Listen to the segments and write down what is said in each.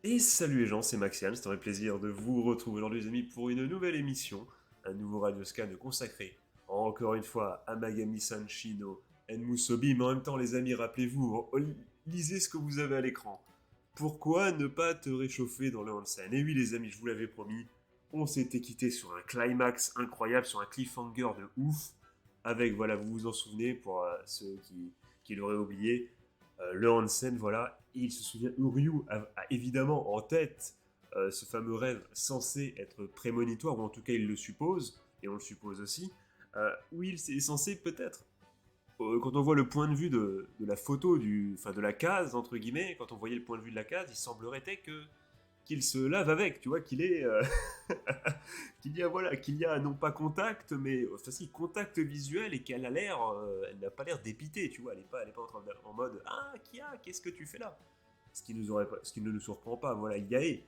Et salut les gens, c'est Maxiane, c'est un vrai plaisir de vous retrouver aujourd'hui les amis pour une nouvelle émission, un nouveau Radioscan consacré encore une fois à Magami-san Shino et Musobi, mais en même temps les amis, rappelez-vous, lisez ce que vous avez à l'écran. Pourquoi ne pas te réchauffer dans le onsen? Et oui les amis, je vous l'avais promis, on s'était quitté sur un climax incroyable, sur un cliffhanger de ouf, avec, voilà, vous vous en souvenez, pour ceux qui l'auraient oublié, le Hansen, voilà, et il se souvient, Uryu a évidemment en tête ce fameux rêve censé être prémonitoire, ou en tout cas il le suppose, et on le suppose aussi, où il est censé peut-être, quand on voit le point de vue de la photo, enfin de la case, entre guillemets, quand on voyait le point de vue de la case, il semblerait que qu'il se lave avec, tu vois, qu'il est qu'il y a, voilà, qu'il y a non pas contact, mais enfin si, contact visuel, et qu'elle a l'air, elle n'a pas l'air dépitée, tu vois, elle est pas en mode ah Kia, qu'est-ce que tu fais là? Ce qui ne nous surprend pas, voilà, Yae,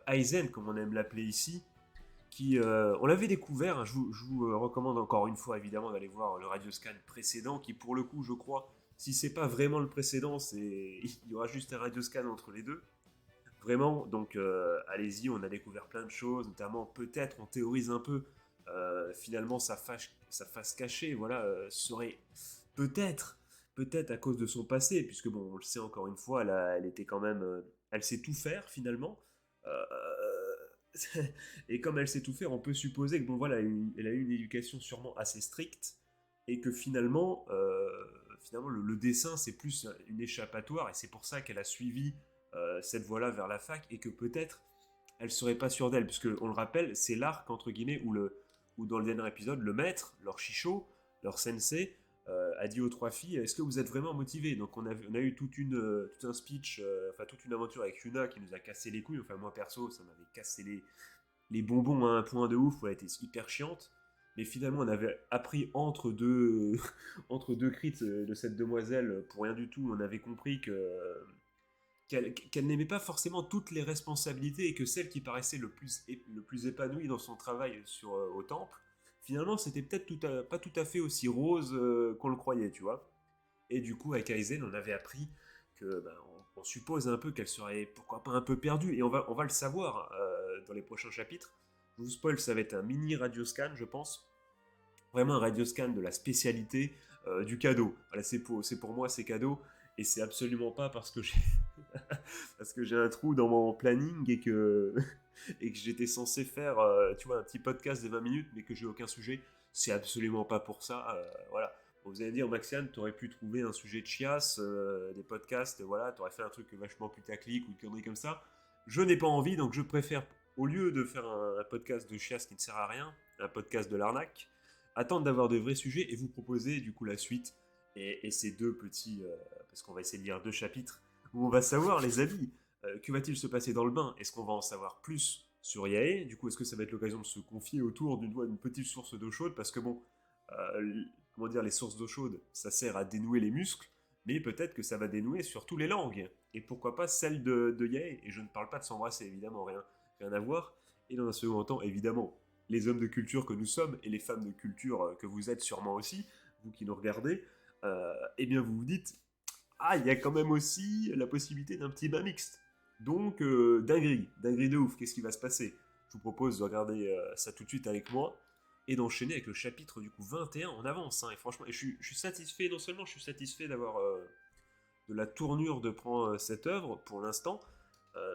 Aizen comme on aime l'appeler ici, qui on l'avait découvert, hein, je vous recommande encore une fois évidemment d'aller voir le Radioscan précédent, qui pour le coup je crois, si c'est pas vraiment le précédent, c'est il y aura juste un Radioscan entre les deux. Vraiment, donc allez-y, on a découvert plein de choses, notamment peut-être, on théorise un peu, finalement sa face cachée, voilà, serait peut-être, peut-être à cause de son passé, puisque bon, on le sait encore une fois, elle était quand même, elle sait tout faire finalement. Et comme elle sait tout faire, on peut supposer que bon voilà, elle a eu une éducation sûrement assez stricte, et que finalement le dessin c'est plus une échappatoire, et c'est pour ça qu'elle a suivi cette voie-là vers la fac, et que peut-être elle serait pas sûre d'elle, puisque on le rappelle, c'est l'arc entre guillemets où dans le dernier épisode, le maître, leur chicho, leur sensei, a dit aux trois filles, est-ce que vous êtes vraiment motivés? Donc on a eu tout un speech, enfin toute une aventure avec Yuna qui nous a cassé les couilles. Enfin moi perso, ça m'avait cassé les bonbons à un point de ouf, où elle était hyper chiante. Mais finalement, on avait appris entre deux crits de cette demoiselle pour rien du tout. On avait compris qu'elle n'aimait pas forcément toutes les responsabilités, et que celle qui paraissait le plus épanouie dans son travail au temple, finalement, c'était peut-être pas tout à fait aussi rose qu'on le croyait, tu vois. Et du coup, avec Aizen, on avait appris que, ben, on suppose un peu qu'elle serait, pourquoi pas, un peu perdue, et on va le savoir dans les prochains chapitres. Je vous spoil, ça va être un mini radioscan, je pense. Vraiment un radioscan de la spécialité du cadeau. Voilà, c'est pour moi, c'est cadeau, et c'est absolument pas parce que j'ai parce que j'ai un trou dans mon planning, et que j'étais censé faire, tu vois, un petit podcast de 20 minutes, mais que j'ai aucun sujet. C'est absolument pas pour ça. Voilà. Bon, vous allez me dire, Maxiane, t'aurais pu trouver un sujet de chiasse, des podcasts, voilà, t'aurais fait un truc vachement putaclic ou une connerie comme ça. Je n'ai pas envie, donc je préfère, au lieu de faire un podcast de chiasse qui ne sert à rien, un podcast de l'arnaque, attendre d'avoir de vrais sujets et vous proposer du coup la suite, et ces deux petits, parce qu'on va essayer de lire deux chapitres, où on va savoir, les amis, que va-t-il se passer dans le bain? Est-ce qu'on va en savoir plus sur Yae? Du coup, est-ce que ça va être l'occasion de se confier autour d'une petite source d'eau chaude? Parce que bon, comment dire, les sources d'eau chaude, ça sert à dénouer les muscles, mais peut-être que ça va dénouer surtout les langues. Et pourquoi pas celle de Yae? Et je ne parle pas de s'embrasser, évidemment, rien à voir. Et dans un second temps, évidemment, les hommes de culture que nous sommes, et les femmes de culture que vous êtes sûrement aussi, vous qui nous regardez, eh bien vous vous dites, ah, il y a quand même aussi la possibilité d'un petit bain mixte. Donc, dinguerie de ouf, qu'est-ce qui va se passer? Je vous propose de regarder ça tout de suite avec moi, et d'enchaîner avec le chapitre du coup 21 en avance, hein. Et franchement, je suis satisfait, non seulement je suis satisfait d'avoir de la tournure de prendre cette œuvre pour l'instant,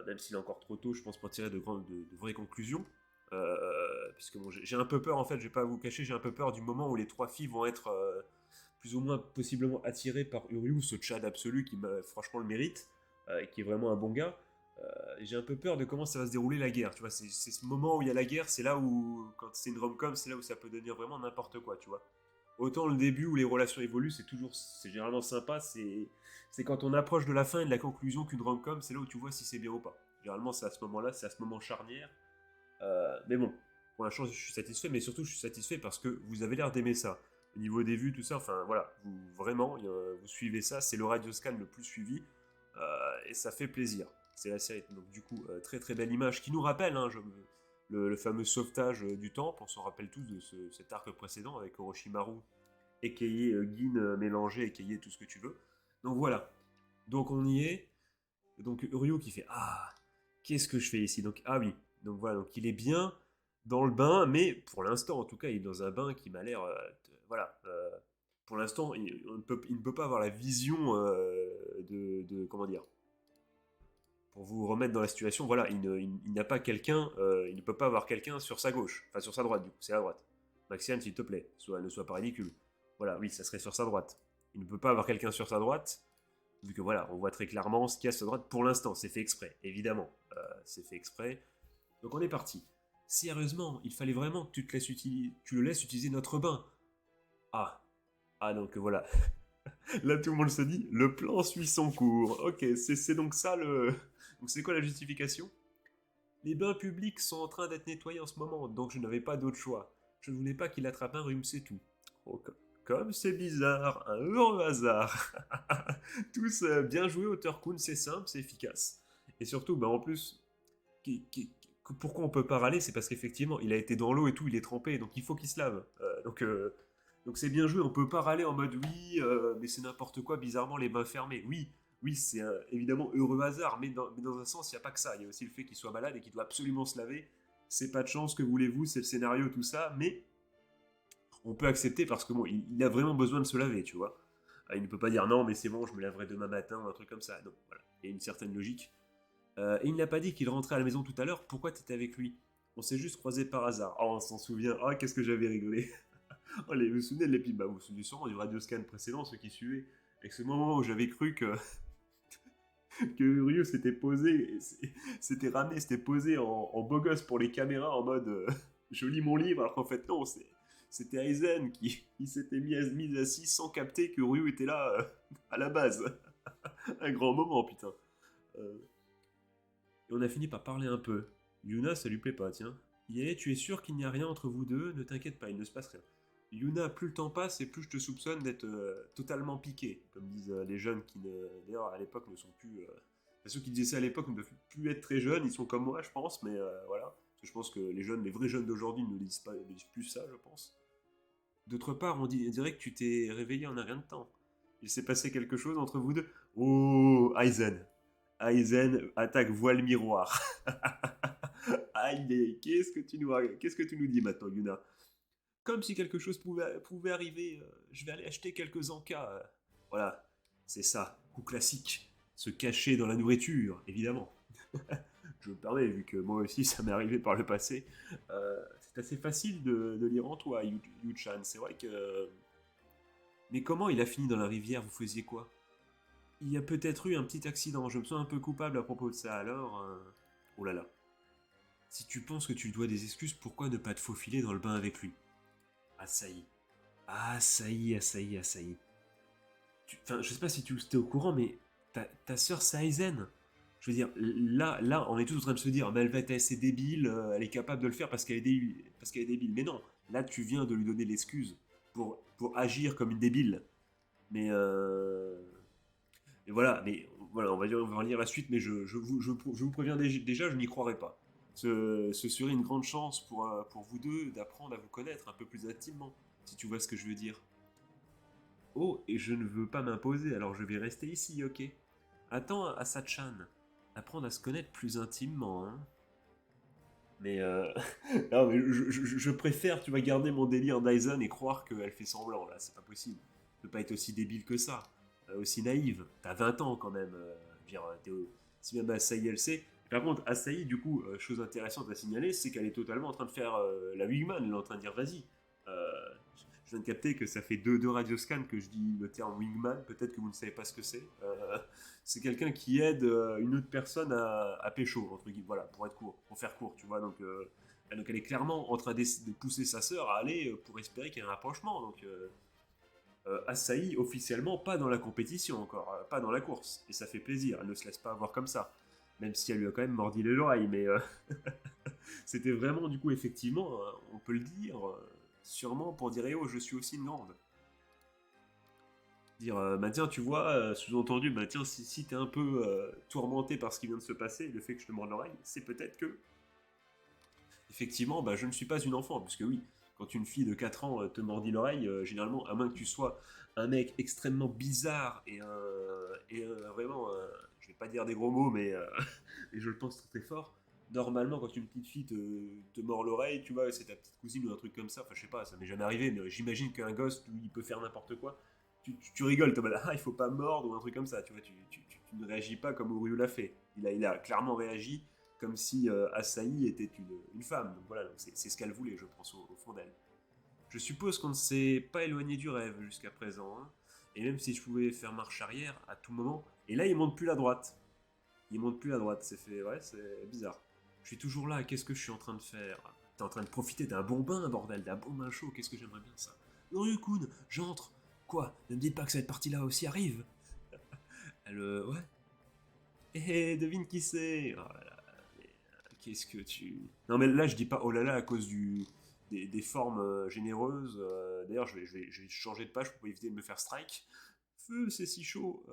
même s'il est encore trop tôt, je pense, pour tirer de vraies conclusions. Puisque bon, j'ai un peu peur, en fait, je vais pas vous cacher, j'ai un peu peur du moment où les trois filles vont être plus ou moins possiblement attirées par Uryu, ce Tchad absolu qui franchement le mérite, et qui est vraiment un bon gars. J'ai un peu peur de comment ça va se dérouler la guerre, tu vois. C'est ce moment où il y a la guerre, c'est là où, quand c'est une rom-com, c'est là où ça peut devenir vraiment n'importe quoi, tu vois. Autant le début où les relations évoluent, c'est généralement sympa, c'est quand on approche de la fin et de la conclusion qu'une rom-com, c'est là où tu vois si c'est bien ou pas. Généralement, c'est à ce moment-là, c'est à ce moment charnière. Mais bon, pour l'instant, je suis satisfait, mais surtout, je suis satisfait parce que vous avez l'air d'aimer ça. Au niveau des vues, tout ça, enfin voilà, vraiment, vous suivez ça, c'est le Radioscan le plus suivi, et ça fait plaisir. C'est la série, donc du coup, très très belle image qui nous rappelle, hein, le fameux sauvetage du temple. On s'en rappelle tous de cet arc précédent avec Orochimaru, écaillé, Gin mélangé, écaillé, tout ce que tu veux. Donc voilà, donc on y est. Donc Ryo qui fait ah, qu'est-ce que je fais ici? Donc, ah oui, donc voilà, donc il est bien dans le bain, mais pour l'instant, en tout cas, il est dans un bain qui m'a l'air, voilà, pour l'instant, il ne peut pas avoir la vision comment dire, pour vous remettre dans la situation, voilà, il n'a pas quelqu'un, il ne peut pas avoir quelqu'un sur sa gauche, enfin sur sa droite, du coup, c'est à droite. Maxiane, s'il te plaît, ne sois pas ridicule. Voilà, oui, ça serait sur sa droite. Il ne peut pas avoir quelqu'un sur sa droite, vu que voilà, on voit très clairement ce qu'il y a sur sa droite pour l'instant, c'est fait exprès, évidemment, c'est fait exprès. Donc on est parti. Sérieusement, il fallait vraiment que tu le laisses utiliser notre bain. Ah, donc voilà. Là, tout le monde se dit, le plan suit son cours. Ok, c'est donc ça le. Donc c'est quoi la justification? Les bains publics sont en train d'être nettoyés en ce moment, donc je n'avais pas d'autre choix. Je ne voulais pas qu'il attrape un rhume, c'est tout. Oh, comme c'est bizarre, un heureux hasard. Tous bien joué, Auteur Kun, c'est simple, c'est efficace. Et surtout, bah, en plus, pourquoi on peut pas râler? C'est parce qu'effectivement, il a été dans l'eau et tout, il est trempé, donc il faut qu'il se lave. Donc c'est bien joué, on peut pas râler en mode oui, mais c'est n'importe quoi, bizarrement les mains fermées. Oui, oui, c'est évidemment heureux hasard, mais dans un sens, il n'y a pas que ça. Il y a aussi le fait qu'il soit malade et qu'il doit absolument se laver. C'est pas de chance, que voulez-vous, c'est le scénario, tout ça, mais on peut accepter parce que bon, il a vraiment besoin de se laver, tu vois. Il ne peut pas dire non, mais c'est bon, je me laverai demain matin, un truc comme ça. Non, voilà. Il y a une certaine logique. Et il n'a pas dit qu'il rentrait à la maison tout à l'heure. Pourquoi t'étais avec lui? On s'est juste croisés par hasard. Oh, on s'en souvient. Oh, qu'est-ce que j'avais rigolé. Oh, vous vous souvenez de l'épisode? Bah, vous vous souvenez sûrement du Radio Scan précédent, ceux qui suivaient. Avec ce moment où j'avais cru que Ryu s'était posé, s'était ramené, s'était posé en beau gosse pour les caméras en mode je lis mon livre, alors qu'en fait non, c'était Aizen qui s'était mis assis sans capter que Ryu était là à la base. Un grand moment, putain. Euh, et on a fini par parler un peu. Yuna, ça lui plaît pas, tiens. Yé, tu es sûr qu'il n'y a rien entre vous deux? Ne t'inquiète pas, il ne se passe rien. Yuna, plus le temps passe et plus je te soupçonne d'être totalement piqué, comme disent les jeunes qui, d'ailleurs, à l'époque ne sont plus. Ceux qui disaient ça à l'époque ne doivent plus être très jeunes, ils sont comme moi, je pense, mais voilà. Parce que je pense que les vrais jeunes d'aujourd'hui ne disent plus ça, je pense. D'autre part, on dirait que tu t'es réveillé en un rien de temps. Il s'est passé quelque chose entre vous deux? Oh, Aizen. Aizen attaque voile miroir. Aïe, qu'est-ce que tu nous dis maintenant, Yuna? Comme si quelque chose pouvait arriver, je vais aller acheter quelques encas. Voilà, c'est ça, coup classique. Se cacher dans la nourriture, évidemment. Je me permets, vu que moi aussi ça m'est arrivé par le passé. C'est assez facile de lire en toi, Yu-chan. C'est vrai que. Mais comment il a fini dans la rivière? Vous faisiez quoi? Il y a peut-être eu un petit accident. Je me sens un peu coupable à propos de ça. Alors. Oh là là. Si tu penses que tu dois des excuses, pourquoi ne pas te faufiler dans le bain avec lui? Ah, ça y est. Ah, ça y est, ah, ça y est, ah, ça y est. Enfin, je sais pas si tu étais au courant, mais ta sœur Saizen, je veux dire, là, on est tous en train de se dire, mais elle va être assez débile, elle est capable de le faire parce qu'elle est débile, Mais non, là, tu viens de lui donner l'excuse pour agir comme une débile. Mais, mais voilà, on va lire la suite, mais je vous préviens déjà, je n'y croirais pas. Ce serait une grande chance pour vous deux d'apprendre à vous connaître un peu plus intimement, si tu vois ce que je veux dire. Oh, et je ne veux pas m'imposer, alors je vais rester ici, ok? Attends, Asachan, apprendre à se connaître plus intimement, hein. Mais non, mais je préfère, tu vas garder mon délire Dyson et croire qu'elle fait semblant, là, c'est pas possible. Tu peux pas être aussi débile que ça, aussi naïve. T'as 20 ans quand même, je veux dire, si même Asahi elle sait. Par contre, Asahi, du coup, chose intéressante à signaler, c'est qu'elle est totalement en train de faire la wingman, elle est en train de dire vas-y. Euh, je viens de capter que ça fait deux radioscans que je dis le terme wingman, peut-être que vous ne savez pas ce que c'est. C'est quelqu'un qui aide une autre personne à pécho, entre guillemets, voilà, pour être court, pour faire court, tu vois. Donc elle est clairement en train de pousser sa sœur à aller pour espérer qu'il y ait un rapprochement. Asahi, officiellement, pas dans la compétition encore, pas dans la course. Et ça fait plaisir, elle ne se laisse pas avoir comme ça. Même si elle lui a quand même mordi les oreilles, mais c'était vraiment, du coup, effectivement, on peut le dire, sûrement pour dire, eh oh, je suis aussi une grande. Dire, bah tiens, tu vois, sous-entendu, bah tiens, si t'es un peu tourmenté par ce qui vient de se passer, le fait que je te morde l'oreille, c'est peut-être que, effectivement, bah je ne suis pas une enfant, puisque oui, quand une fille de 4 ans te mordit l'oreille, généralement, à moins que tu sois un mec extrêmement bizarre et vraiment, je vais pas dire des gros mots, mais et je le pense très très fort. Normalement, quand une petite fille te mord l'oreille, tu vois, c'est ta petite cousine ou un truc comme ça. Enfin, je sais pas, ça m'est jamais arrivé, mais j'imagine qu'un gosse, il peut faire n'importe quoi. Tu rigoles, t'es en mode, ah, il faut pas mordre ou un truc comme ça, tu vois. Tu ne réagis pas comme Uryu l'a fait. Il a clairement réagi comme si Asahi était une femme. Donc voilà, donc c'est ce qu'elle voulait, je pense, au fond d'elle. Je suppose qu'on ne s'est pas éloigné du rêve jusqu'à présent, hein. Et même si je pouvais faire marche arrière à tout moment, et là il monte plus la droite. Il monte plus la droite, c'est fait, ouais, c'est bizarre. Je suis toujours là, qu'est-ce que je suis en train de faire? T'es en train de profiter d'un bon bain, bordel, d'un bon bain chaud, qu'est-ce que j'aimerais bien ça? Non, Yukun, j'entre. Quoi? Ne me dites pas que cette partie-là aussi arrive. Elle, ouais. Devine qui c'est? Oh là là, mais, qu'est-ce que tu... Non mais là je dis pas oh là là à cause des formes généreuses. D'ailleurs je vais changer de page pour éviter de me faire strike. Feu, c'est si chaud.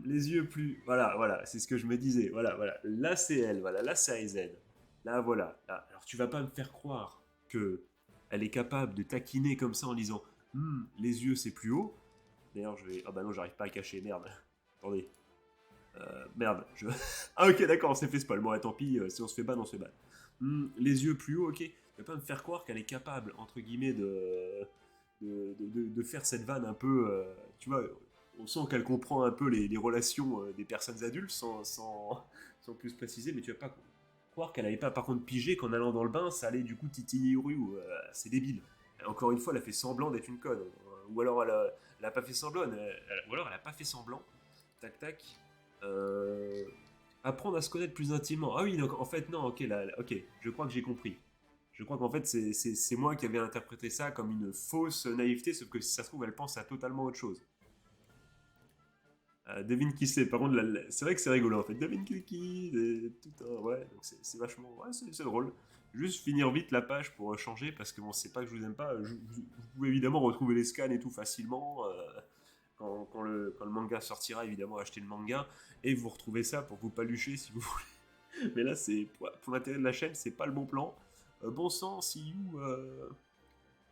Les yeux plus... Voilà, voilà, c'est ce que je me disais. Voilà, voilà. Là c'est elle, voilà, là c'est Aizen. Là voilà. Là. Alors tu vas pas me faire croire que elle est capable de taquiner comme ça en disant les yeux c'est plus haut. D'ailleurs je vais... Ah bah non j'arrive pas à cacher, merde. Attendez. Merde, je... Ah ok d'accord, on s'est fait spoil. Bon, tant pis, si on se fait ban, on se fait ban. Les yeux plus haut, ok. Tu vas pas me faire croire qu'elle est capable, entre guillemets, de faire cette vanne un peu... tu vois, on sent qu'elle comprend un peu les relations des personnes adultes sans plus préciser, mais tu vas pas croire qu'elle avait pas par contre pigé qu'en allant dans le bain, ça allait du coup titiller Uru. C'est débile. Encore une fois, elle a fait semblant d'être une conne. Ou alors elle a pas fait semblant. Ou alors elle a pas fait semblant. Tac tac. Euh, Apprendre à se connaître plus intimement. Ah oui, donc en fait, non, ok, ok, je crois que j'ai compris. Je crois qu'en fait, c'est moi qui avais interprété ça comme une fausse naïveté, sauf que si ça se trouve, elle pense à totalement autre chose. Devine qui c'est. Par contre, c'est vrai que c'est rigolo en fait. Devine qui, tout un, ouais, donc c'est vachement, ouais, c'est drôle. Juste finir vite la page pour changer parce que bon, c'est pas que je vous aime pas. Vous pouvez évidemment retrouver les scans et tout facilement. Quand le manga sortira, évidemment, achetez le manga et vous retrouvez ça pour vous palucher si vous voulez. Mais là, c'est pour l'intérêt de la chaîne, c'est pas le bon plan. Bon sang, si you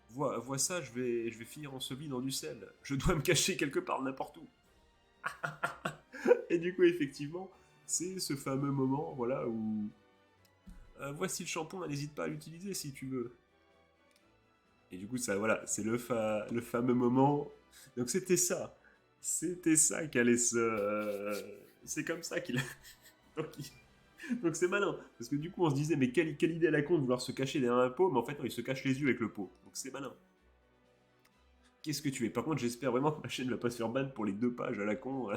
vois ça, je vais finir enseveli dans du sel. Je dois me cacher quelque part, n'importe où. Et du coup, effectivement, c'est ce fameux moment, voilà, où voici le shampoing, n'hésite pas à l'utiliser si tu veux. Et du coup, ça, voilà, c'est le fameux moment. Donc c'était ça qu'allait se, c'est comme ça qu'il, donc, donc c'est malin, parce que du coup, on se disait, mais quelle idée à la con de vouloir se cacher derrière un pot, mais en fait, non, il se cache les yeux avec le pot. Donc c'est malin. Qu'est-ce que tu es? Par contre, j'espère vraiment que ma chaîne va pas se faire ban pour les 2 pages à la con.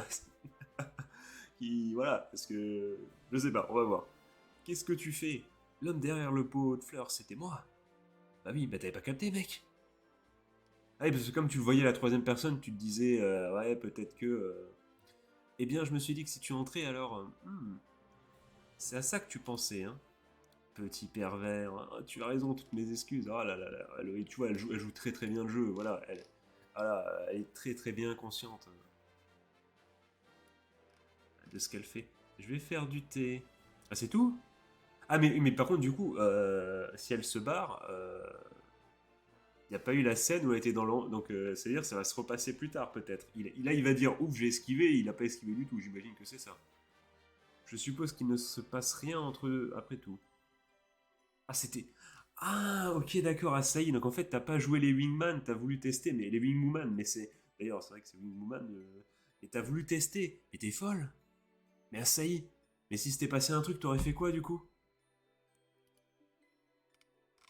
Voilà, parce que je sais pas, on va voir. Qu'est-ce que tu fais? L'homme derrière le pot de fleurs, c'était moi. Bah oui, bah t'avais pas capté, mec. Ah oui, parce que comme tu le voyais à la troisième personne, tu te disais, ouais, peut-être que. Eh bien, je me suis dit que si tu entrais, alors. C'est à ça que tu pensais, hein. Petit pervers. Ah, tu as raison, toutes mes excuses. Ah là là là. Tu vois, elle joue très très bien le jeu. Voilà, elle est très très bien consciente de ce qu'elle fait. Je vais faire du thé. Ah, c'est tout? Ah, mais par contre, du coup, si elle se barre, il n'y a pas eu la scène où elle était dans l'ombre. Donc, c'est-à-dire ça va se repasser plus tard, peut-être. Là, il va dire ouf, j'ai esquivé. Il n'a pas esquivé du tout. J'imagine que c'est ça. Je suppose qu'il ne se passe rien entre eux après tout. Ah, c'était. Ah, ok, d'accord. Ah, ça y est. Donc, en fait, t'as pas joué les Wingman. T'as voulu tester, mais les Wingwoman. Mais c'est. D'ailleurs, c'est vrai que c'est Wingwoman. Et t'as voulu tester. Mais t'es folle. Mais Asahi. Mais si s'était passé un truc, t'aurais fait quoi du coup?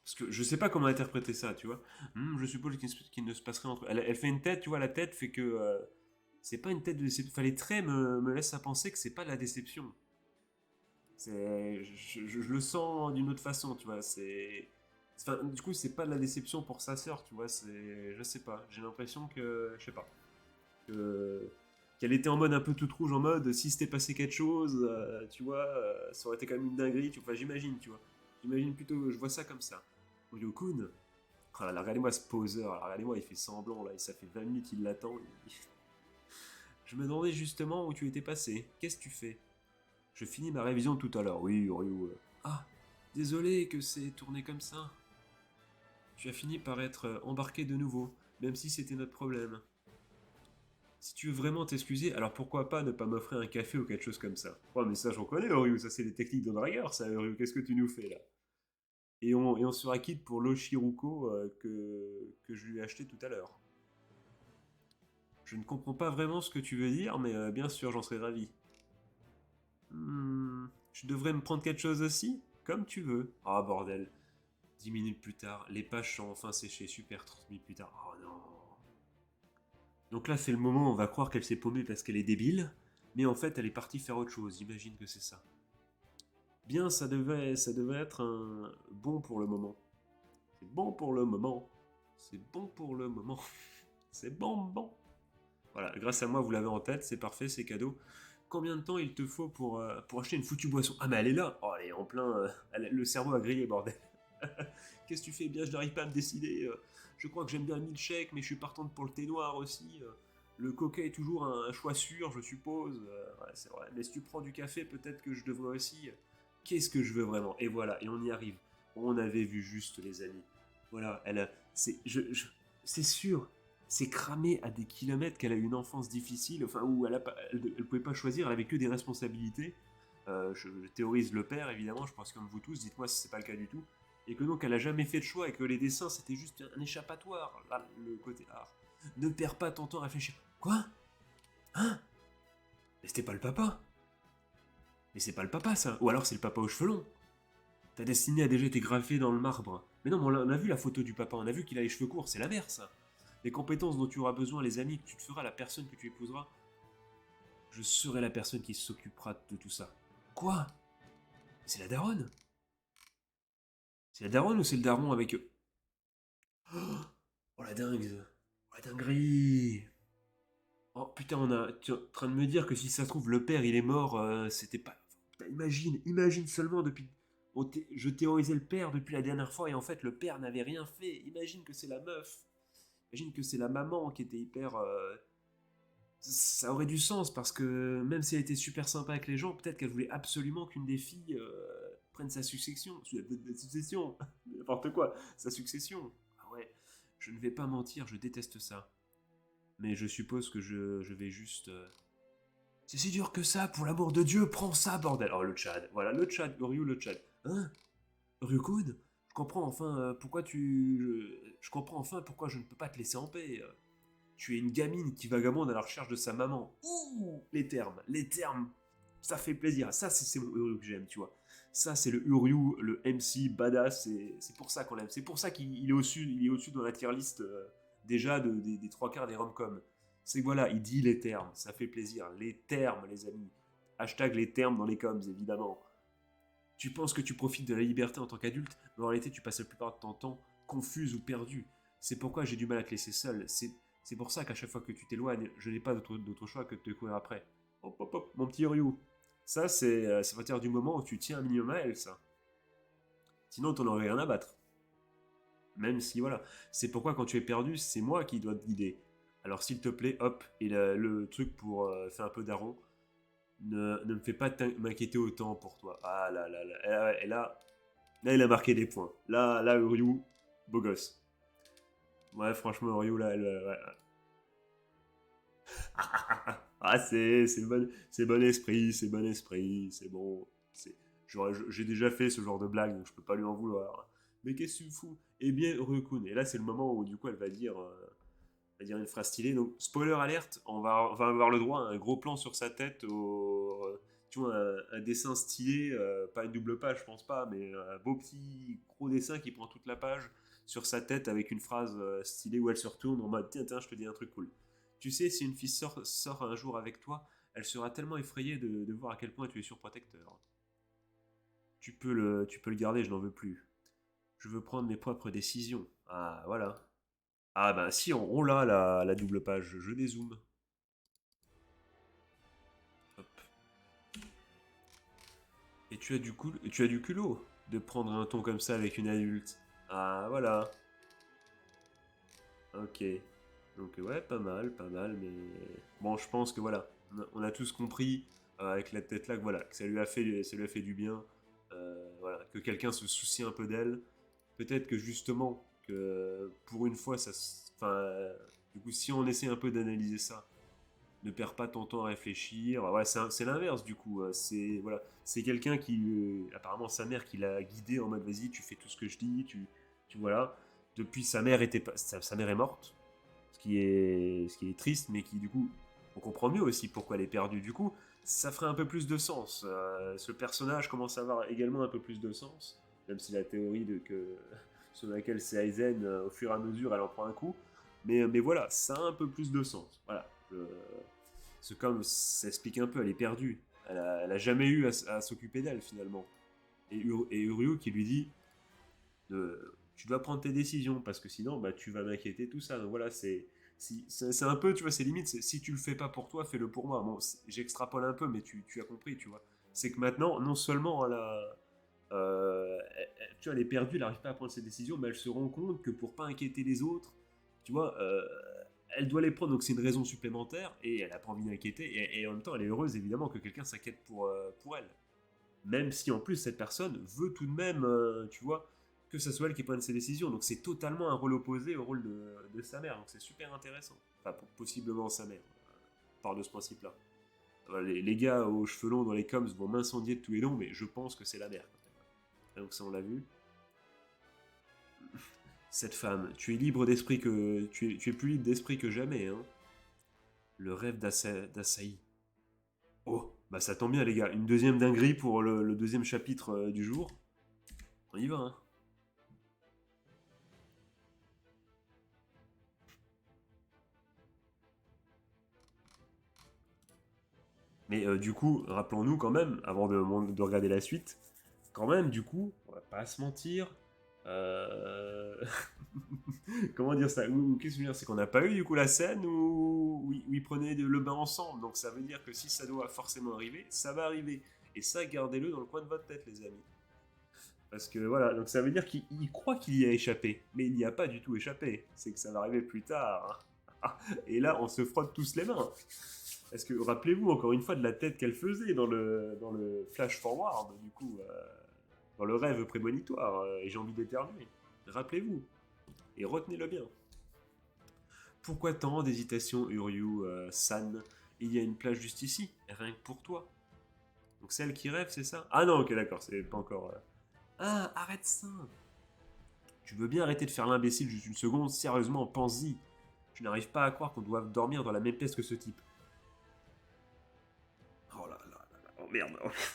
Parce que je sais pas comment interpréter ça, tu vois. Je suppose qu'il ne se passerait entre. Elle fait une tête, tu vois, la tête fait que. C'est pas une tête de déception. Enfin, les traits me laissent à penser que c'est pas de la déception. Je le sens d'une autre façon, tu vois. Enfin, du coup, c'est pas de la déception pour sa sœur, tu vois. Je sais pas. J'ai l'impression que. Je sais pas. Que. Qu'elle était en mode un peu toute rouge, en mode si s'était passé quelque chose, tu vois, ça aurait été quand même une dinguerie, enfin j'imagine, tu vois. J'imagine plutôt, je vois ça comme ça. Ryokun, oh là là, regardez-moi ce poseur, alors regardez-moi, il fait semblant là, et ça fait 20 minutes qu'il l'attend. Je me demandais justement où tu étais passé, qu'est-ce que tu fais? Je finis ma révision de tout à l'heure, oui, Ryu. Ah, désolé que c'est tourné comme ça. Tu as fini par être embarqué de nouveau, même si c'était notre problème. Si tu veux vraiment t'excuser, alors pourquoi pas ne pas m'offrir un café ou quelque chose comme ça. Oh, mais ça, j'en connais, Ryu, ça, c'est les techniques de dragueur, ça, Ryu, qu'est-ce que tu nous fais là? Et on sera quitte pour l'Oshiruko que je lui ai acheté tout à l'heure. Je ne comprends pas vraiment ce que tu veux dire, mais bien sûr, j'en serais ravi. Je devrais me prendre quelque chose aussi? Comme tu veux. Ah, bordel. 10 minutes plus tard, les pages sont enfin séchées. Super, 30 minutes plus tard. Oh non. Donc là, c'est le moment où on va croire qu'elle s'est paumée parce qu'elle est débile, mais en fait, elle est partie faire autre chose. J'imagine que c'est ça. Bien, ça devait être un bon pour le moment. C'est bon pour le moment. C'est bon pour le moment. C'est bon, bon. Voilà, grâce à moi, vous l'avez en tête, c'est parfait, c'est cadeau. Combien de temps il te faut pour acheter une foutue boisson? Ah, mais elle est là. Oh, elle est en plein. Le cerveau a grillé, bordel. Qu'est-ce que tu fais? Bien, je n'arrive pas à me décider. Je crois que j'aime bien le milkshake, mais je suis partante pour le thé noir aussi. Le coca est toujours un choix sûr, je suppose. Ouais, c'est vrai. Mais si tu prends du café, peut-être que je devrais aussi. Qu'est-ce que je veux vraiment? Et voilà, et on y arrive. On avait vu juste, les amis. Voilà, c'est sûr. C'est cramé à des kilomètres qu'elle a eu une enfance difficile, enfin où elle pouvait pas choisir, elle avait que des responsabilités. Je théorise le père, évidemment, je pense comme vous tous, dites-moi si c'est pas le cas du tout. Et que donc elle a jamais fait de choix et que les dessins c'était juste un échappatoire, là, le côté art. Ne perds pas ton temps à réfléchir. Quoi? Hein? Mais c'était pas le papa. Mais c'est pas le papa ça. Ou alors c'est le papa aux cheveux longs. Ta destinée a déjà été gravée dans le marbre. Mais non, mais on a vu la photo du papa, on a vu qu'il a les cheveux courts, c'est la mère ça. Les compétences dont tu auras besoin, les amis que tu te feras, la personne que tu épouseras, je serai la personne qui s'occupera de tout ça. Quoi? C'est la daronne? C'est la daronne ou c'est le daron avec eux? Oh la dingue! Oh la dinguerie! Oh putain, tu es en train de me dire que si ça se trouve, le père il est mort, c'était pas. Putain, imagine seulement depuis. Je théorisais le père depuis la dernière fois et en fait le père n'avait rien fait. Imagine que c'est la meuf. Imagine que c'est la maman qui était hyper. Ça aurait du sens parce que même si elle était super sympa avec les gens, peut-être qu'elle voulait absolument qu'une des filles prenne sa succession. Sa succession! N'importe quoi! Sa succession! Ah ouais, je ne vais pas mentir, je déteste ça. Mais je suppose que je vais juste. C'est si dur que ça, pour l'amour de Dieu, prends ça, bordel! Oh, le Tchad. Voilà, le Tchad, Ryu, le Tchad. Hein? Ryukun? Je comprends enfin pourquoi je comprends enfin pourquoi je ne peux pas te laisser en paix. Tu es une gamine qui vagabonde à la recherche de sa maman. Ouh, les termes, ça fait plaisir. Ça, c'est mon Uryu que j'aime, tu vois. Ça, c'est le Uryu, le MC badass. C'est pour ça qu'on l'aime. C'est pour ça qu'il est au-dessus, il est au-dessus dans la tier list déjà des trois quarts des rom-coms. C'est que voilà, il dit les termes, ça fait plaisir. Les termes, les amis. Hashtag les termes dans les coms, évidemment. Tu penses que tu profites de la liberté en tant qu'adulte, mais en réalité, tu passes la plupart de ton temps confuse ou perdu. C'est pourquoi j'ai du mal à te laisser seul. C'est pour ça qu'à chaque fois que tu t'éloignes, je n'ai pas d'autre choix que de te courir après. Hop, hop, hop, mon petit Ryu. Ça va dire du moment où tu tiens un minimum à elle, ça. Sinon, t'en aurais rien à battre. Même si, voilà. C'est pourquoi quand tu es perdu, c'est moi qui dois te guider. Alors, s'il te plaît, hop, et le truc pour faire un peu d'aron, ne me fais pas m'inquiéter autant pour toi. Ah là là là. Là, il a marqué des points. Là, Ryu, beau gosse. Ouais, franchement, Ryu, là, ouais. Ah, c'est bon esprit, c'est bon esprit, c'est bon. J'ai déjà fait ce genre de blague, donc je peux pas lui en vouloir. Mais qu'est-ce que tu me fous? Eh bien, Ryukun. Et là, c'est le moment où, du coup, elle va dire une phrase stylée. Donc, spoiler alerte, on va avoir le droit à un gros plan sur sa tête, tu vois, un dessin stylé, pas une double page, je pense pas, mais un beau petit gros dessin qui prend toute la page sur sa tête avec une phrase stylée où elle se retourne en mode tiens, tiens, je te dis un truc cool. Tu sais, si une fille sort un jour avec toi, elle sera tellement effrayée de voir à quel point tu es surprotecteur. Tu peux le garder, je n'en veux plus. Je veux prendre mes propres décisions. Ah, voilà. Ah bah si, on l'a la double page, je dézoome. Hop. Et tu as du culot de prendre un ton comme ça avec une adulte. Ah voilà. Ok. Donc ouais, pas mal, mais bon, je pense que voilà, on a tous compris avec la tête là que voilà, que ça lui a fait du bien, voilà, que quelqu'un se soucie un peu d'elle. Peut-être que justement, que pour une fois, enfin, du coup, si on essaie un peu d'analyser ça, ne perds pas ton temps à réfléchir. Ouais, c'est l'inverse du coup. C'est voilà, c'est quelqu'un qui, apparemment sa mère qui l'a guidé en mode vas-y, tu fais tout ce que je dis, tu voilà. Depuis sa mère était sa mère est morte, ce qui est triste, mais qui du coup on comprend mieux aussi pourquoi elle est perdue. Du coup, ça ferait un peu plus de sens. Ce personnage commence à avoir également un peu plus de sens, même si la théorie sur laquelle c'est Aizen, au fur et à mesure, elle en prend un coup. Mais voilà, ça a un peu plus de sens. Voilà. C'est comme ça explique un peu, elle est perdue. Elle a jamais eu à s'occuper d'elle finalement. Et Uryu qui lui dit tu dois prendre tes décisions parce que sinon bah, tu vas m'inquiéter, tout ça. Donc voilà, c'est un peu, tu vois, c'est limite, si tu le fais pas pour toi, fais-le pour moi. Bon, j'extrapole un peu, mais tu as compris, tu vois. C'est que maintenant, non seulement tu vois, elle est perdue, elle n'arrive pas à prendre ses décisions, mais elle se rend compte que pour pas inquiéter les autres, tu vois, elle doit les prendre, donc c'est une raison supplémentaire, et elle a pas envie d'inquiéter, et en même temps, elle est heureuse évidemment que quelqu'un s'inquiète pour elle. Même si en plus cette personne veut tout de même, tu vois, que ce soit elle qui prenne ses décisions. Donc c'est totalement un rôle opposé au rôle de sa mère. Donc c'est super intéressant. Enfin, possiblement sa mère, part de ce principe-là. Les gars aux cheveux longs dans les coms vont m'incendier de tous les noms, mais je pense que c'est la mère. Donc ça on l'a vu. Cette femme, tu es libre d'esprit que. Tu es plus libre d'esprit que jamais, hein. Le rêve d'Asahi. Oh, bah ça tombe bien les gars. Une deuxième dinguerie pour le deuxième chapitre du jour. On y va, hein. Mais du coup, rappelons-nous quand même, avant de regarder la suite, quand même, du coup, on va pas se mentir. euh, Comment dire ça? Qu'est-ce que je veux dire? C'est qu'on n'a pas eu du coup la scène où ils prenaient le bain ensemble. Donc ça veut dire que si ça doit forcément arriver, ça va arriver. Et ça, gardez-le dans le coin de votre tête, les amis. Parce que voilà, donc ça veut dire qu'il croit qu'il y a échappé. Mais il n'y a pas du tout échappé. C'est que ça va arriver plus tard. Et là, on se frotte tous les mains. Est-ce que, rappelez-vous encore une fois de la tête qu'elle faisait dans le flash forward, du coup, dans le rêve prémonitoire, et j'ai envie d'éternuer. Rappelez-vous, et retenez-le bien. Pourquoi tant d'hésitation, Uryu, San? Il y a une plage juste ici, rien que pour toi. Donc celle qui rêve, c'est ça? Ah non, ok, d'accord, c'est pas encore. Ah, arrête ça! Tu veux bien arrêter de faire l'imbécile juste une seconde? Sérieusement, pense-y. Je n'arrive pas à croire qu'on doive dormir dans la même pièce que ce type. Oh là là là là, oh merde,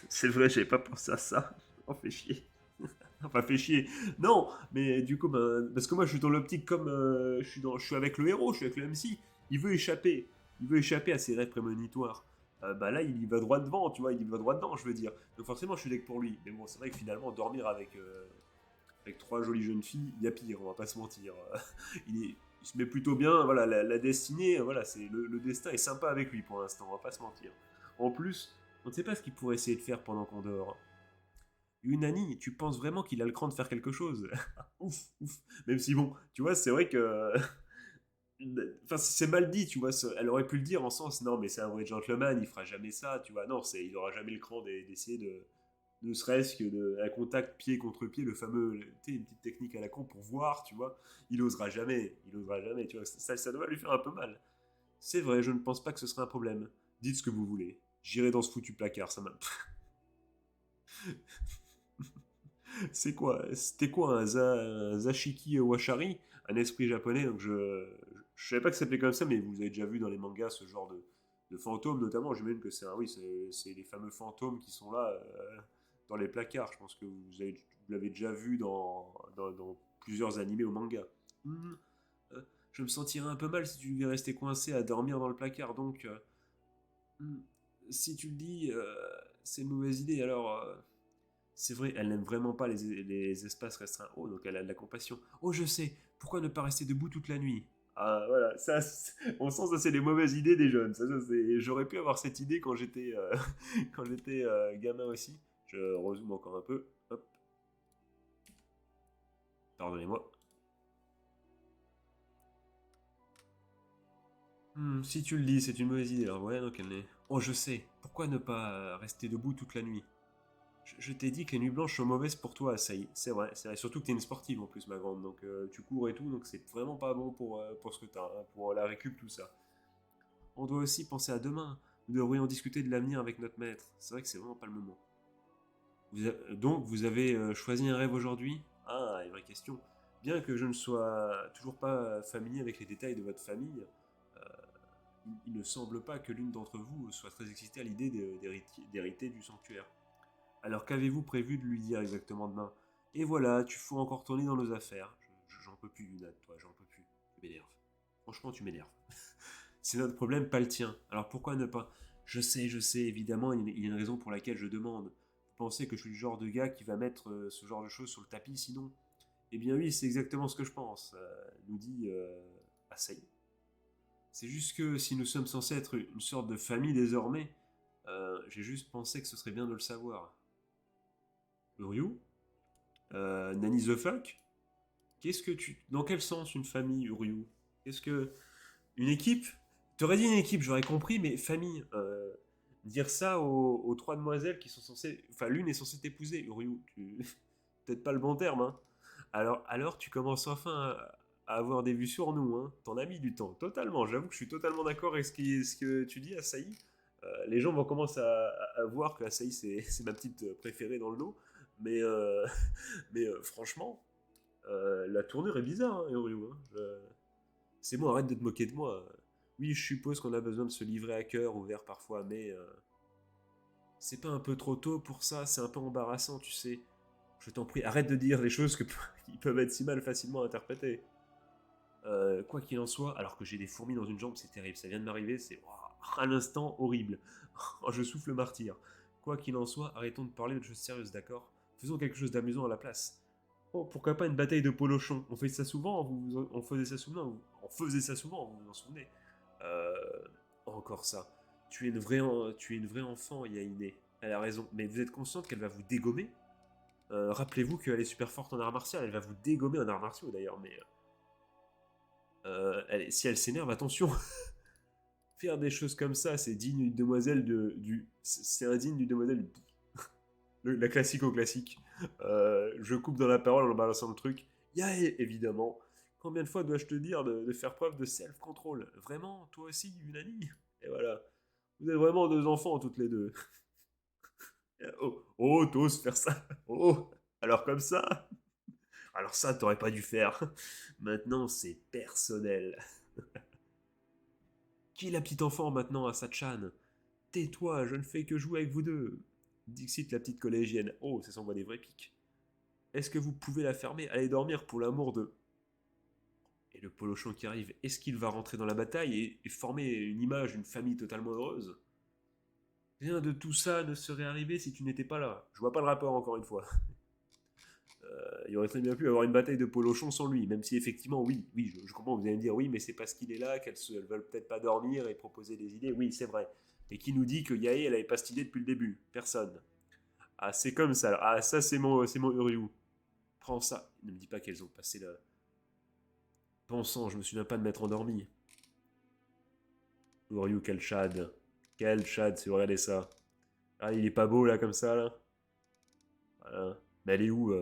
c'est vrai, j'avais pas pensé à ça. On fait chier. Enfin, fait chier. Non, mais du coup, ben, parce que moi je suis dans l'optique comme je suis avec le héros, je suis avec le MC. Il veut échapper. Il veut échapper à ses rêves prémonitoires. Bah là, il y va droit devant, tu vois, il y va droit dedans, je veux dire. Donc forcément, je suis deck pour lui. Mais bon, c'est vrai que finalement, dormir avec trois jolies jeunes filles, il y a pire, on va pas se mentir. Il se met plutôt bien, voilà, la destinée, voilà, le destin est sympa avec lui pour l'instant, on va pas se mentir. En plus, on ne sait pas ce qu'il pourrait essayer de faire pendant qu'on dort. Unani, tu penses vraiment qu'il a le cran de faire quelque chose? Ouf, ouf. Même si bon, tu vois, c'est vrai que. Enfin, c'est mal dit, tu vois. Elle aurait pu le dire en sens, non, mais c'est un vrai gentleman, il fera jamais ça, tu vois. Non, il aura jamais le cran d'essayer de. Ne serait-ce que un contact pied contre pied, le fameux. Tu sais, une petite technique à la con pour voir, tu vois. Il osera jamais, tu vois. Ça doit lui faire un peu mal. C'est vrai, je ne pense pas que ce serait un problème. Dites ce que vous voulez. J'irai dans ce foutu placard, ça m'a. C'était quoi un Zashiki Washari, un esprit japonais. Donc je savais pas que ça s'appelait comme ça, mais vous avez déjà vu dans les mangas ce genre de fantômes, notamment. J'imagine que oui, c'est les fameux fantômes qui sont là dans les placards. Je pense que vous l'avez déjà vu dans plusieurs animés ou mangas. Hum, je me sentirais un peu mal si tu devais rester coincé à dormir dans le placard. Donc, hum, si tu le dis, c'est une mauvaise idée. Alors, c'est vrai, elle n'aime vraiment pas les espaces restreints. Oh, donc elle a de la compassion. Oh, je sais, pourquoi ne pas rester debout toute la nuit? Ah, voilà, ça, on sent ça, c'est les mauvaises idées des jeunes. J'aurais pu avoir cette idée quand j'étais quand j'étais gamin aussi. Je rezoome encore un peu. Hop, pardonnez-moi. Si tu le dis, c'est une mauvaise idée. Alors, ouais, donc elle est. Oh, je sais, pourquoi ne pas rester debout toute la nuit? Je t'ai dit que les nuits blanches sont mauvaises pour toi, ça y est, c'est vrai, c'est vrai. Surtout que t'es une sportive en plus, ma grande, donc tu cours et tout, donc c'est vraiment pas bon pour ce que t'as, hein, pour la récup, tout ça. On doit aussi penser à demain. Nous devrions discuter de l'avenir avec notre maître. C'est vrai que c'est vraiment pas le moment. Donc, vous avez choisi un rêve aujourd'hui? Ah, une vraie question. Bien que je ne sois toujours pas familier avec les détails de votre famille, euh, il ne semble pas que l'une d'entre vous soit très excitée à l'idée d'hériter du sanctuaire. Alors qu'avez-vous prévu de lui dire exactement demain? Et voilà, tu fous encore tourner dans nos affaires. J'en peux plus, Yuna, de toi, j'en peux plus. Tu m'énerves. Franchement, tu m'énerves. C'est notre problème, pas le tien. Alors pourquoi ne pas? Je sais, évidemment, il y a une raison pour laquelle je demande. Vous pensez que je suis le genre de gars qui va mettre ce genre de choses sur le tapis sinon? Eh bien oui, c'est exactement ce que je pense, nous dit Asahi. C'est juste que si nous sommes censés être une sorte de famille désormais, j'ai juste pensé que ce serait bien de le savoir. Uryu? Nanny the fuck? Qu'est-ce que tu... Dans quel sens une famille, Uryu? Qu'est-ce que... Une équipe? T'aurais dit une équipe, j'aurais compris, mais famille. Dire ça aux trois demoiselles qui sont censées. Enfin, l'une est censée t'épouser, Uryu. Peut-être pas le bon terme, hein. Alors tu commences enfin à avoir des vues sur nous, hein. T'en as mis du temps, totalement. J'avoue que je suis totalement d'accord avec ce que tu dis, Asahi. Les gens vont commencer à voir que Asahi, c'est ma petite préférée dans le lot. Mais, franchement, la tournure est bizarre, hein, Uryu, hein. C'est bon, arrête de te moquer de moi. Oui, je suppose qu'on a besoin de se livrer à cœur ouvert parfois, mais c'est pas un peu trop tôt pour ça, c'est un peu embarrassant, tu sais. Je t'en prie, arrête de dire les choses qui peuvent être si mal facilement interprétées. Quoi qu'il en soit, alors que j'ai des fourmis dans une jambe, c'est terrible, ça vient de m'arriver, c'est à l'instant horrible. Je souffle le martyr. Quoi qu'il en soit, arrêtons de parler de choses sérieuses, d'accord? Faisons quelque chose d'amusant à la place. Oh, pourquoi pas une bataille de polochon? On fait ça souvent, on faisait ça souvent, on faisait ça souvent, vous vous en souvenez? Euh, Encore ça. Tu es une vraie enfant, Yaine. Elle a raison. Mais vous êtes consciente qu'elle va vous dégommer? Rappelez-vous qu'elle est super forte en arts martiaux. Elle va vous dégommer en arts martiaux d'ailleurs. Mais si elle s'énerve, attention. Faire des choses comme ça, c'est digne d'une demoiselle c'est indigne d'une demoiselle la classique au classique. Je coupe dans la parole en balançant le truc. Évidemment. Combien de fois dois-je te dire de faire preuve de self-control? Vraiment, toi aussi, Unani? Et voilà. Vous êtes vraiment deux enfants, toutes les deux. Oh, oh, t'oses faire ça? Oh, alors comme ça? Alors ça, t'aurais pas dû faire. Maintenant, c'est personnel. Qui est la petite enfant maintenant à Sachan? Tais-toi, je ne fais que jouer avec vous deux. Dixit la petite collégienne. Oh, ça s'envoie des vrais pics. Est-ce que vous pouvez la fermer? Allez dormir pour l'amour de... Et le polochon qui arrive, est-ce qu'il va rentrer dans la bataille et former une image, une famille totalement heureuse? Rien de tout ça ne serait arrivé si tu n'étais pas là. Je vois pas le rapport encore une fois. Il aurait très bien pu avoir une bataille de polochon sans lui, même si effectivement, oui, je comprends, vous allez me dire oui, mais c'est parce qu'il est là qu'elles veulent peut-être pas dormir et proposer des idées. Oui, c'est vrai. Et qui nous dit que Yae, elle avait pas cette idée depuis le début? Personne. Ah, c'est comme ça. Ah, ça, c'est mon Uryu. Prends ça. Ne me dis pas qu'elles ont passé là. Pensant, je me souviens pas de m'être endormi. Uryu, quel chad. Quel chad, si vous regardez ça. Ah, il est pas beau là, comme ça, là. Voilà. Mais elle est où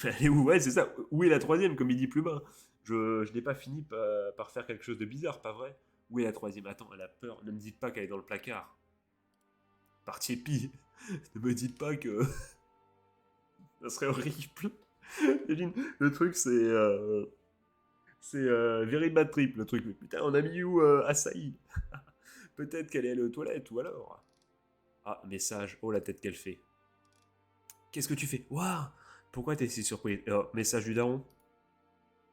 Elle est où? Ouais, c'est ça. Où est la troisième, comme il dit plus bas? Je n'ai pas fini par faire quelque chose de bizarre, pas vrai? Où est la troisième? Attends, elle a peur. Ne me dites pas qu'elle est dans le placard. Partie épi. Ne me dites pas que ça serait horrible. Imagine, le truc, c'est very bad trip, le truc. Mais putain, on a mis où Asahi? Peut-être qu'elle est allée aux toilettes, ou alors... Ah, message. Oh, la tête qu'elle fait. Qu'est-ce que tu fais? Waouh! Pourquoi t'es si surpris? Message du daron.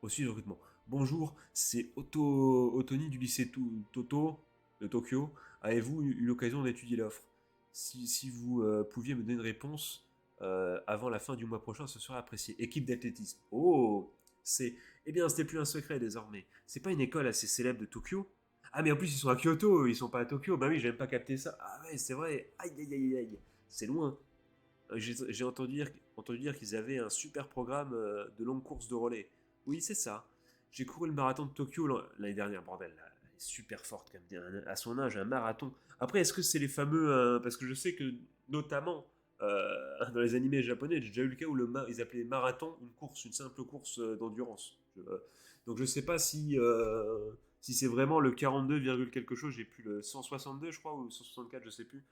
Au sujet du recrutement. Bonjour, c'est Otoni du lycée Toto de Tokyo. Avez-vous eu l'occasion d'étudier l'offre? Si vous pouviez me donner une réponse avant la fin du mois prochain, ce serait apprécié. Équipe d'athlétisme. Oh, c'est... Eh bien, c'était plus un secret désormais. C'est pas une école assez célèbre de Tokyo? Ah, mais en plus, ils sont à Kyoto, ils sont pas à Tokyo. Bah oui, j'ai même pas capté ça. Ah ouais, c'est vrai. Aïe, aïe, aïe, aïe. C'est loin. J'ai entendu dire qu'ils avaient un super programme de longues courses de relais. Oui, c'est ça. J'ai couru le marathon de Tokyo l'année dernière, bordel. Elle est super forte, quand même. À son âge, un marathon. Après, est-ce que c'est les fameux. Parce que je sais que, notamment, dans les animés japonais, j'ai déjà eu le cas où ils appelaient marathon une course, une simple course d'endurance. Donc, je sais pas Si c'est vraiment le 42, quelque chose, j'ai plus le 162, je crois, ou 164, je sais plus.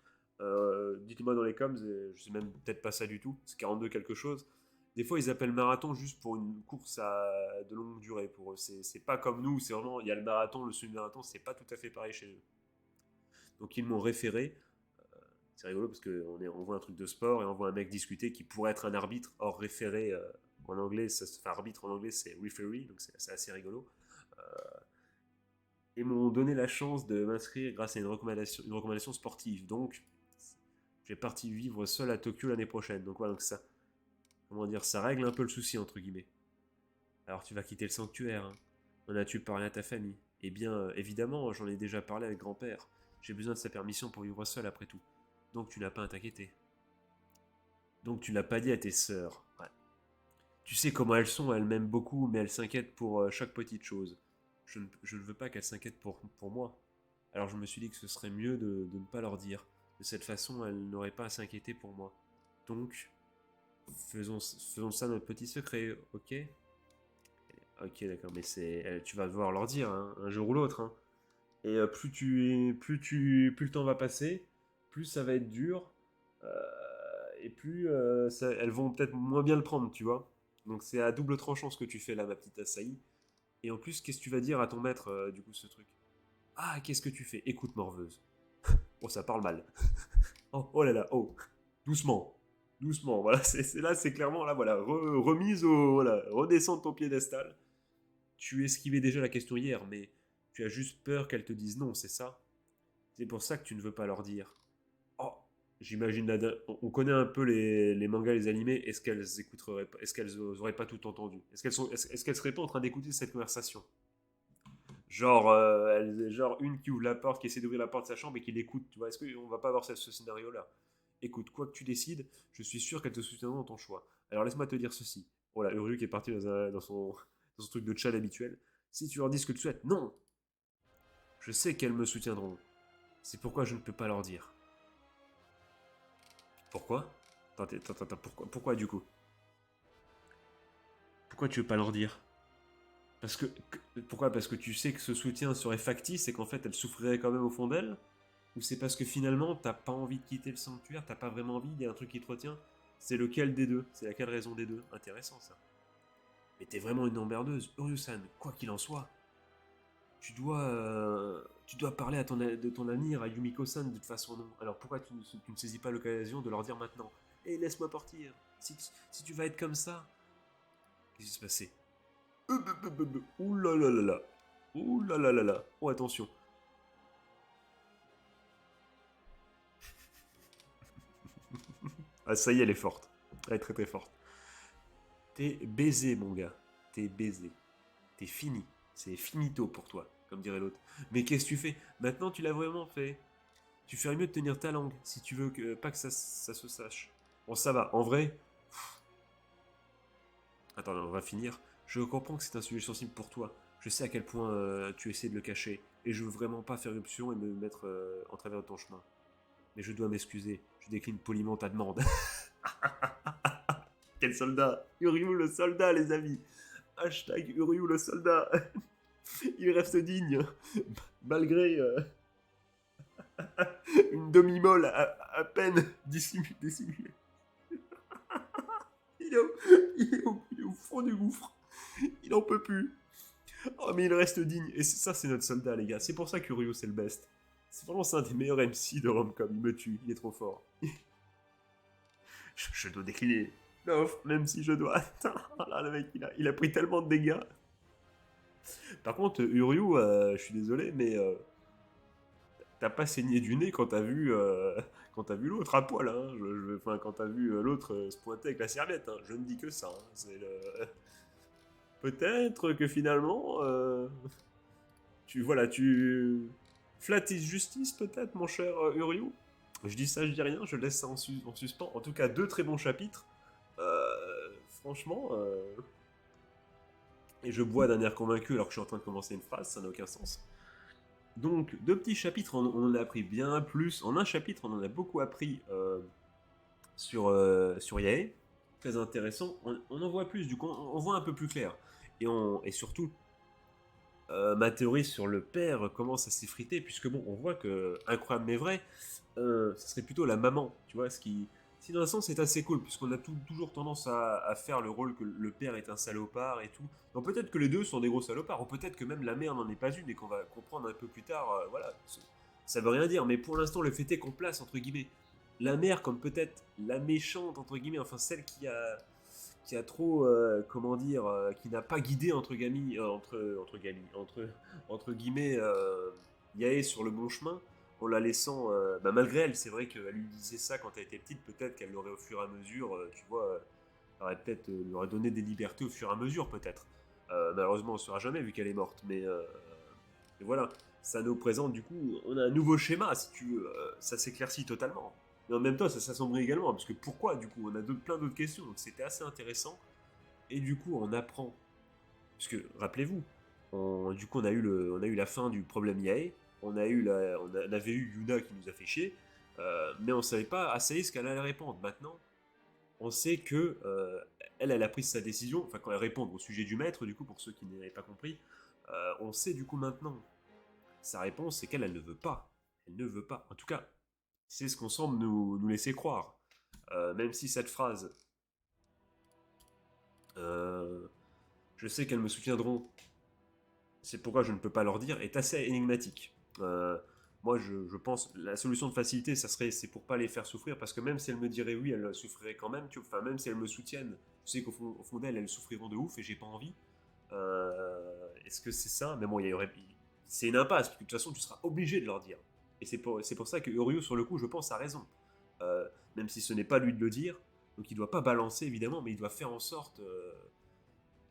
Dites-moi dans les coms, je sais même peut-être pas ça du tout. C'est 42 quelque chose. Des fois, ils appellent marathon juste pour une course de longue durée pour eux. C'est pas comme nous, c'est vraiment, il y a le marathon, le semi-marathon, c'est pas tout à fait pareil chez eux. Donc ils m'ont référé. C'est rigolo parce qu'on voit un truc de sport et on voit un mec discuter qui pourrait être un arbitre. Or, référé en anglais, arbitre en anglais, c'est referee, donc c'est assez rigolo. Et m'ont donné la chance de m'inscrire grâce à une recommandation sportive. Donc, j'ai parti vivre seul à Tokyo l'année prochaine. Donc voilà, donc ça, comment dire, ça règle un peu le souci entre guillemets. Alors tu vas quitter le sanctuaire. Hein. En as-tu parlé à ta famille? Eh bien, évidemment, j'en ai déjà parlé avec grand-père. J'ai besoin de sa permission pour vivre seul après tout. Donc tu n'as pas à t'inquiéter. Donc tu n'as pas dit à tes sœurs. Ouais. Tu sais comment elles sont, elles m'aiment beaucoup, mais elles s'inquiètent pour chaque petite chose. Je ne veux pas qu'elles s'inquiètent pour moi. Alors je me suis dit que ce serait mieux de ne pas leur dire. De cette façon, elles n'auraient pas à s'inquiéter pour moi. Donc, faisons ça notre petit secret, ok? Ok, d'accord, mais tu vas devoir leur dire, hein, un jour ou l'autre. Hein. Et plus le temps va passer, plus ça va être dur, euh, et plus elles vont peut-être moins bien le prendre, tu vois. Donc c'est à double tranchant ce que tu fais là, ma petite Asahi. Et en plus, qu'est-ce que tu vas dire à ton maître, du coup, ce truc? Ah, qu'est-ce que tu fais? Écoute, morveuse. Oh, ça parle mal. Oh, oh là là, oh. Doucement. Doucement, voilà, là, c'est clairement, là, voilà, remise au, voilà, redescendre ton piédestal. Tu esquivais déjà la question hier, mais tu as juste peur qu'elles te disent non, c'est ça? C'est pour ça que tu ne veux pas leur dire. Oh, j'imagine on connaît un peu les mangas, les animés. Est-ce qu'elles écouteraient pas, est-ce qu'elles auraient pas tout entendu? Est-ce qu'elles seraient pas en train d'écouter cette conversation? Genre, genre une qui ouvre la porte, qui essaie d'ouvrir la porte de sa chambre et qui l'écoute. Tu vois, est-ce qu'on va pas avoir ce scénario-là? Écoute, quoi que tu décides, je suis sûr qu'elles te soutiendront dans ton choix. Alors laisse-moi te dire ceci. Voilà, Uryu qui est parti dans son truc de chat habituel. Si tu leur dis ce que tu souhaites, non. Je sais qu'elles me soutiendront. C'est pourquoi je ne peux pas leur dire. Pourquoi? Attends, pourquoi du coup? Pourquoi tu veux pas leur dire? Parce que, pourquoi? Parce que tu sais que ce soutien serait factice et qu'en fait elle souffrirait quand même au fond d'elle? Ou c'est parce que finalement t'as pas envie de quitter le sanctuaire, t'as pas vraiment envie, il y a un truc qui te retient? C'est lequel des deux? C'est laquelle raison des deux? Intéressant ça. Mais t'es vraiment une emmerdeuse, Uryu-san, quoi qu'il en soit. Tu dois parler de ton avenir à Yumiko-san de toute façon non. Alors pourquoi tu ne saisis pas l'occasion de leur dire maintenant? Et laisse-moi partir. Si tu vas être comme ça, qu'est-ce qui se passer? Ouh là là là là. Ouh là là là là. Oh attention. Ah ça y est, elle est forte. Elle est très très forte. T'es baisé mon gars. T'es baisé. T'es fini. C'est finito pour toi, comme dirait l'autre. Mais qu'est-ce que tu fais? Maintenant tu l'as vraiment fait. Tu ferais mieux de tenir ta langue si tu veux pas que ça se sache. Bon ça va. En vrai, attends, on va finir. Je comprends que c'est un sujet sensible pour toi. Je sais à quel point tu essaies de le cacher. Et je veux vraiment pas faire éruption et me mettre en travers de ton chemin. Mais je dois m'excuser. Je décline poliment ta demande. Quel soldat! Uryu le soldat, les amis! Hashtag Uryu le soldat! Il reste digne, malgré une demi-molle à peine dissimulée. Il est au fond du gouffre. Il en peut plus. Oh, mais il reste digne. Et ça, c'est notre soldat, les gars. C'est pour ça que Ryu, c'est le best. C'est vraiment un des meilleurs MC de Romcom. Il me tue. Il est trop fort. Je dois décliner l'offre, même si je dois. Là, le mec, il a pris tellement de dégâts. Par contre, Uryu, je suis désolé, mais t'as pas saigné du nez quand t'as vu l'autre à poil. Hein. Enfin, quand t'as vu l'autre se pointer avec la serviette. Hein. Je ne dis que ça. Hein. C'est le... Peut-être que finalement, tu flattes justice peut-être, mon cher Uryu. Je dis ça, je dis rien, je laisse ça en suspens. En tout cas, deux très bons chapitres. Franchement, et je bois d'un air convaincu alors que je suis en train de commencer une phrase, ça n'a aucun sens. Donc, deux petits chapitres, on en a appris bien plus. En un chapitre, on en a beaucoup appris sur Yae. Très intéressant. On en voit plus, du coup, on voit un peu plus clair. Et surtout, ma théorie sur le père commence à s'effriter, puisque bon, on voit que, incroyable mais vrai, ça serait plutôt la maman, tu vois, ce qui... Si dans un sens c'est assez cool, puisqu'on a toujours tendance à faire le rôle que le père est un salopard et tout. Donc peut-être que les deux sont des gros salopards, ou peut-être que même la mère n'en est pas une, et qu'on va comprendre un peu plus tard, voilà, ça veut rien dire, mais pour l'instant le fait est qu'on place, entre guillemets, la mère comme peut-être la méchante, entre guillemets, enfin celle qui a trop, comment dire, qui n'a pas guidé entre guillemets Yaé sur le bon chemin, en la laissant, malgré elle, c'est vrai qu'elle lui disait ça quand elle était petite, peut-être qu'elle l'aurait au fur et à mesure, tu vois, aurait peut-être lui aurait donné des libertés au fur et à mesure, peut-être. Malheureusement, on ne saura jamais vu qu'elle est morte, mais voilà, ça nous présente du coup, on a un nouveau schéma, si tu veux, ça s'éclaircit totalement. Mais en même temps, ça s'assombrit également, parce que pourquoi du coup, on a plein d'autres questions, donc c'était assez intéressant. Et du coup, on apprend, parce que rappelez-vous, du coup, on a eu la fin du problème Yae, on avait eu Yuna qui nous a fait chier, mais on savait pas assez ce qu'elle allait répondre. Maintenant, on sait que elle a pris sa décision, enfin quand elle répond au sujet du maître, du coup, pour ceux qui n'avaient pas compris, on sait du coup maintenant, sa réponse c'est qu'elle elle ne veut pas. Elle ne veut pas. En tout cas, c'est ce qu'on semble nous laisser croire. Même si cette phrase, euh, je sais qu'elles me soutiendront, c'est pourquoi je ne peux pas leur dire, est assez énigmatique. Moi, je pense la solution de facilité, c'est pour pas les faire souffrir, parce que même si elles me diraient oui, elles souffriraient quand même. Enfin, même si elles me soutiennent, je sais au fond d'elles, elles souffriront de ouf et j'ai pas envie. Est-ce que c'est ça? Mais bon, c'est une impasse, parce que de toute façon, tu seras obligé de leur dire. Et c'est pour ça que Uryu, sur le coup, je pense, a raison. Même si ce n'est pas lui de le dire, donc il doit pas balancer évidemment, mais il doit faire en sorte,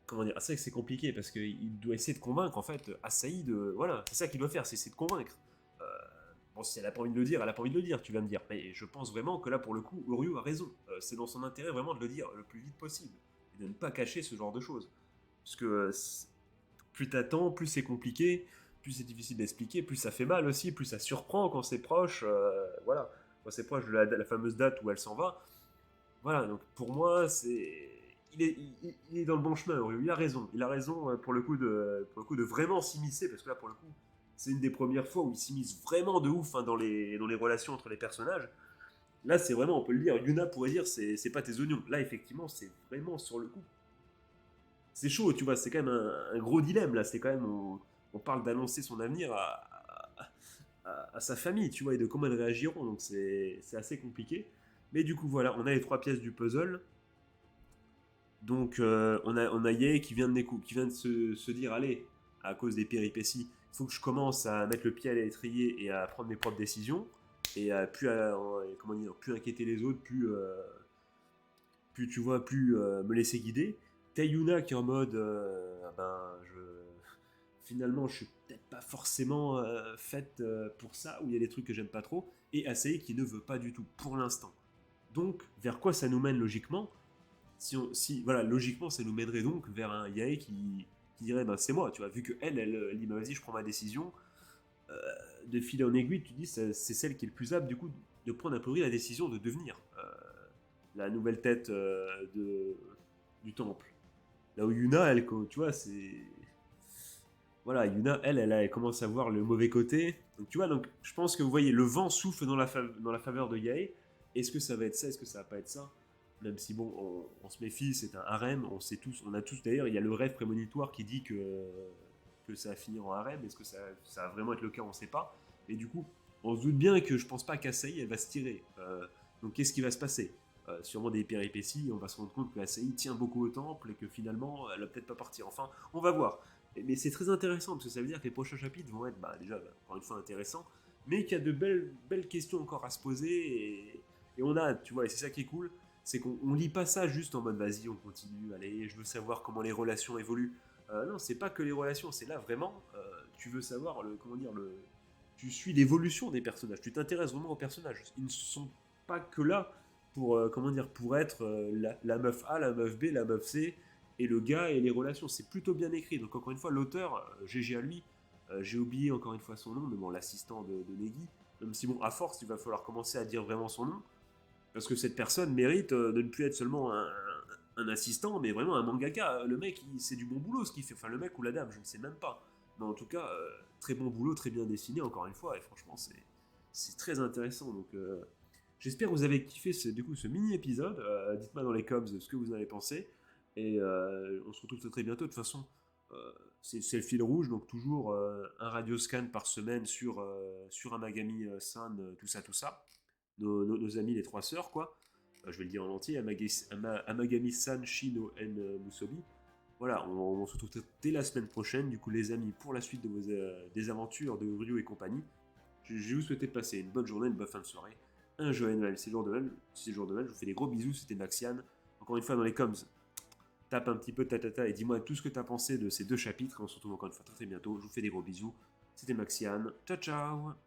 comment dire, c'est vrai que c'est compliqué parce qu'il doit essayer de convaincre en fait Asahi de, voilà, c'est ça qu'il doit faire, c'est essayer de convaincre. Euh, bon, si elle a pas envie de le dire, elle a pas envie de le dire, tu vas me dire, mais je pense vraiment que là pour le coup, Uryu a raison. C'est dans son intérêt vraiment de le dire le plus vite possible et de ne pas cacher ce genre de choses, parce que plus t'attends, plus c'est compliqué, plus c'est difficile d'expliquer, plus ça fait mal aussi, plus ça surprend quand c'est proche, voilà, quand c'est proche de la fameuse date où elle s'en va. Voilà, donc pour moi, il est dans le bon chemin, Oriol. Il a raison pour le coup de vraiment s'immiscer, parce que là, pour le coup, c'est une des premières fois où il s'immisce vraiment de ouf, hein, dans les relations entre les personnages. Là, c'est vraiment, on peut le dire, Yuna pourrait dire, c'est pas tes oignons. Là, effectivement, c'est vraiment sur le coup. C'est chaud, tu vois, c'est quand même un gros dilemme, là. C'est quand même, on parle d'annoncer son avenir à sa famille, tu vois, et de comment elles réagiront. Donc c'est assez compliqué. Mais du coup, voilà, on a les trois pièces du puzzle. Donc on a Ye qui vient de se dire, allez, à cause des péripéties, il faut que je commence à mettre le pied à l'étrier et à prendre mes propres décisions et comment dire, plus inquiéter les autres, plus tu vois, plus me laisser guider. Tayuna qui est en mode, finalement je suis peut-être pas forcément faite pour ça, ou il y a des trucs que j'aime pas trop, et Asei qui ne veut pas du tout pour l'instant. Donc vers quoi ça nous mène logiquement? Si voilà, logiquement, ça nous mènerait donc vers un Yae qui dirait, ben c'est moi, tu vois, vu que elle dit, bah, vas-y, je prends ma décision, euh, de fil en aiguille, tu dis, c'est celle qui est le plus apte, du coup, de prendre a priori la décision de devenir la nouvelle tête du temple. Là où Yuna, elle, tu vois, c'est. Voilà, Yuna, elle commence à voir le mauvais côté. Donc, tu vois, donc, je pense que vous voyez, le vent souffle dans la faveur de Yae. Est-ce que ça va être ça? Est-ce que ça va pas être ça? Même si bon, on se méfie, c'est un harem, on a tous d'ailleurs, il y a le rêve prémonitoire qui dit que ça va finir en harem. Est-ce que ça va vraiment être le cas? On ne sait pas. Et du coup, on se doute bien que je pense pas qu'Asahi elle va se tirer. Donc qu'est-ce qui va se passer? Sûrement des péripéties, on va se rendre compte que Asahi tient beaucoup au temple et que finalement elle va peut-être pas partir. Enfin, on va voir. Mais c'est très intéressant parce que ça veut dire que les prochains chapitres vont être déjà encore une fois intéressants, mais qu'il y a de belles questions encore à se poser et on a, tu vois, et c'est ça qui est cool, c'est qu'on lit pas ça juste en mode vas-y, on continue, allez, je veux savoir comment les relations évoluent. Non, c'est pas que les relations, c'est là vraiment, tu veux savoir comment dire, tu suis l'évolution des personnages, tu t'intéresses vraiment aux personnages. Ils ne sont pas que là pour, comment dire, pour être la meuf A, la meuf B, la meuf C, et le gars et les relations. C'est plutôt bien écrit. Donc encore une fois, l'auteur, GG à lui, j'ai oublié encore une fois son nom, mais bon, l'assistant de Negi, même si bon, à force, il va falloir commencer à dire vraiment son nom, parce que cette personne mérite de ne plus être seulement un assistant, mais vraiment un mangaka. Le mec, c'est du bon boulot ce qu'il fait. Enfin, le mec ou la dame, je ne sais même pas. Mais en tout cas, très bon boulot, très bien dessiné, encore une fois, et franchement, c'est très intéressant. Donc, j'espère que vous avez kiffé du coup, ce mini-épisode. Dites-moi dans les coms ce que vous en avez pensé. Et on se retrouve très, très bientôt. De toute façon, euh, c'est le fil rouge, donc toujours un radioscan par semaine sur Amagami San, tout ça, tout ça. Nos amis les trois sœurs, quoi. Je vais le dire en entier, Amagami San, Shino et Musobi. Voilà, on se retrouve dès la semaine prochaine, du coup les amis, pour la suite de vos des aventures de Ryu et compagnie. Je vous souhaite passer une bonne journée, une bonne fin de soirée, un joyeux Noël, c'est jour de Noël, je vous fais des gros bisous, c'était Maxian. Encore une fois dans les coms, tape un petit peu ta et dis-moi tout ce que tu as pensé de ces deux chapitres, on se retrouve encore une fois très très bientôt, je vous fais des gros bisous, c'était Maxian, ciao ciao.